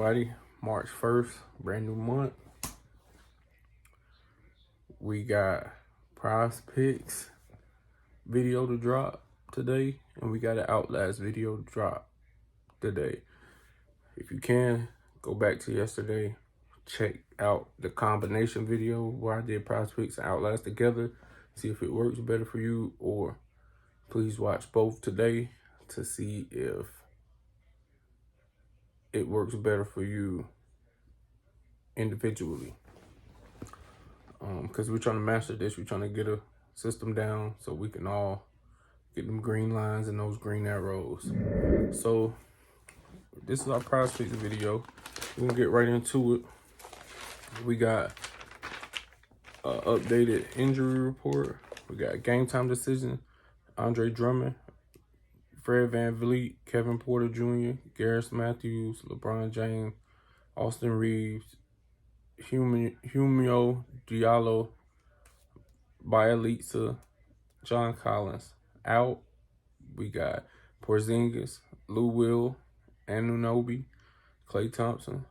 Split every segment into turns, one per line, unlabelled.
everybody. March 1st, brand new month. We got PrizePicks video to drop today, and we got an Outlast video to drop today. If you can, go back to yesterday, check out the combination video where I did PrizePicks and Outlast together, see if it works better for you, or please watch both today to see if it works better for you individually. Because we're trying to master this, we're trying to get a system down so we can all get them green lines and those green arrows. So this is our PrizePicks video. We're gonna get right into it. We got an updated injury report. We got game time decision. Andre Drummond, Fred VanVleet, Kevin Porter Jr., Garrett Matthews, LeBron James, Austin Reeves, Humio Diallo, Bielitsa, John Collins. Out, we got Porzingis, Lou Will, Anunoby, Klay Thompson,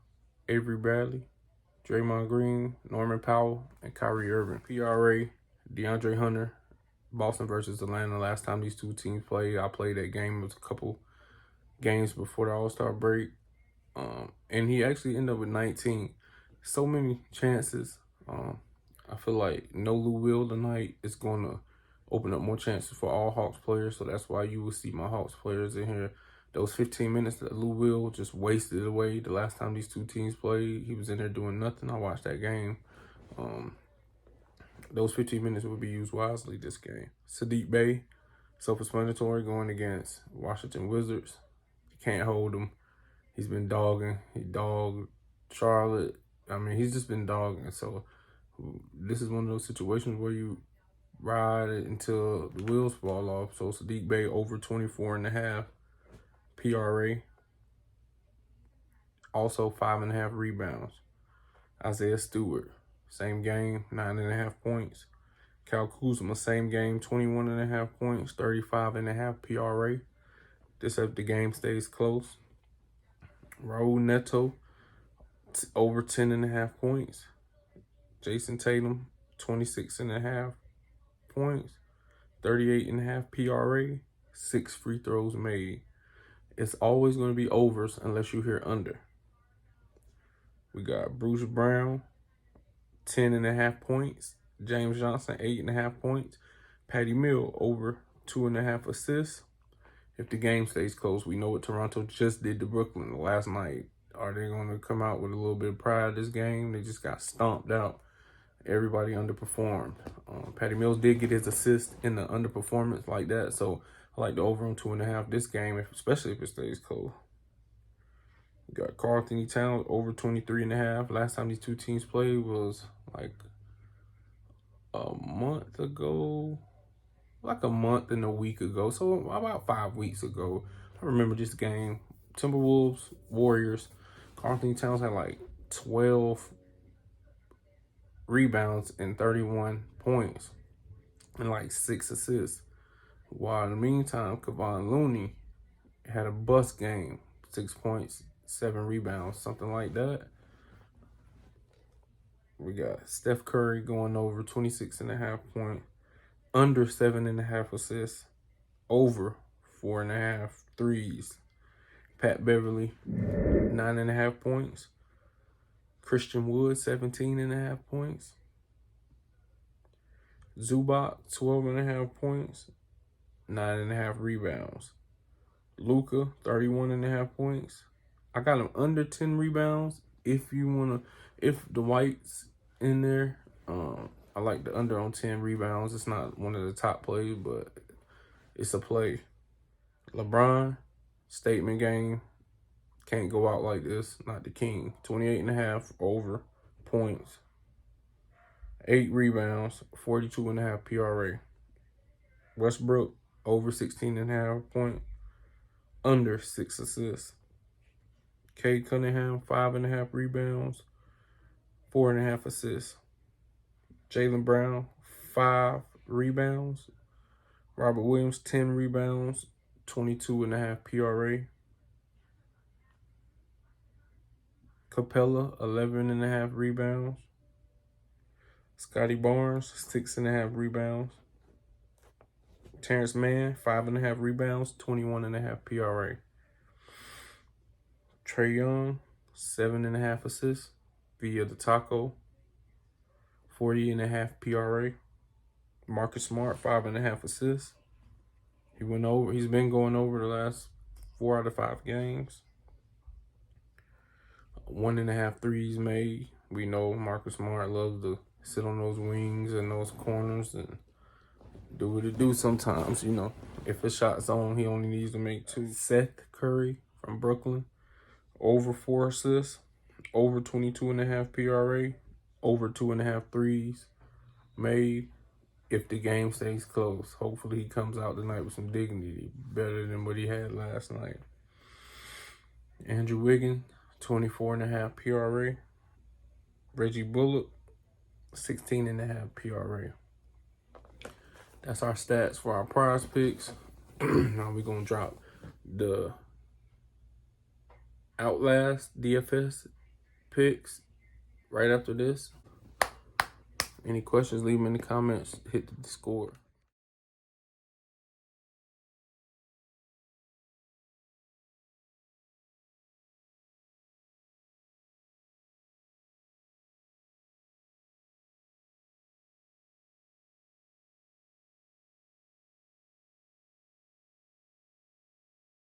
Avery Bradley, Draymond Green, Norman Powell, and Kyrie Irving. PRA, DeAndre Hunter, Boston versus Atlanta. Last time these two teams played, I played that game. It was a couple games before the All-Star break. And he actually ended up with 19. So many chances. I feel like no Lou Will tonight is going to open up more chances for all Hawks players. So that's why you will see my Hawks players in here. Those 15 minutes that Lou Will just wasted away the last time these two teams played, he was in there doing nothing. I watched that game. Those 15 minutes will be used wisely this game. Sadiq Bey, self-explanatory, going against Washington Wizards. You can't hold him. He's been dogging. He dogged Charlotte. I mean, he's just been dogging. So this is one of those situations where you ride it until the wheels fall off. So Sadiq Bey over 24.5 PRA. Also 5.5 rebounds. Isaiah Stewart, same game, 9.5 points. Kyle Kuzma, same game, 21.5 points, 35.5 PRA. This if the game stays close. Raul Neto, over 10.5 points. Jason Tatum, 26.5 points, 38.5 PRA, 6 free throws made. It's always going to be overs unless you hear under. We got Bruce Brown, 10.5 points. James Johnson, 8.5 points. Patty Mills, over 2.5 assists. If the game stays close, we know what Toronto just did to Brooklyn last night. Are they going to come out with a little bit of pride this game? They just got stomped out. Everybody underperformed. Patty Mills did get his assist in the underperformance like that. So I like the over on 2.5 this game, especially if it stays close. We got Karl Anthony Towns over 23.5. Last time these two teams played was like a month ago. Like a month and a week ago. So about 5 weeks ago. I remember this game. Timberwolves, Warriors. Karl Anthony Towns had like 12 rebounds and 31 points and like 6 assists. While in the meantime, Kevon Looney had a bust game, 6 points, 7 rebounds, something like that. We got Steph Curry going over 26.5 points, under 7.5 assists, over 4.5 threes. Pat Beverly, 9.5 points. Christian Wood, 17.5 points. Zubac, 12.5 points, 9.5 rebounds. Luka, 31.5 points. I got him under 10 rebounds. If you wanna, if the White's in there, I like the under on 10 rebounds. It's not one of the top plays, but it's a play. LeBron, statement game. Can't go out like this. Not the king. 28.5 over points. 8 rebounds. 42.5 PRA. Westbrook, over 16.5 points. Under 6 assists. Cade Cunningham, 5.5 rebounds. 4.5 assists. Jaylen Brown, 5 rebounds. Robert Williams, 10 rebounds. 22.5 PRA. Capella, 11.5 rebounds. Scotty Barnes, 6.5 rebounds. Terrence Mann, 5.5 rebounds, 21.5 PRA. Trae Young, 7.5 assists via the Taco, 40.5 PRA. Marcus Smart, 5.5 assists. He's been going over the last 4 out of 5 games. 1.5 threes made. We know Marcus Smart loves to sit on those wings and those corners and do what it do sometimes, you know. If a shot's on, he only needs to make 2. Seth Curry from Brooklyn, over 4 assists, over 22.5 PRA, over 2.5 threes made. If the game stays close, hopefully he comes out tonight with some dignity, better than what he had last night. Andrew Wiggins, 24.5 PRA. Reggie Bullock, 16.5 PRA. That's our stats for our prize picks. Now we're going to drop the Outlast DFS picks right after this. Any questions, leave them in the comments. Hit the Discord.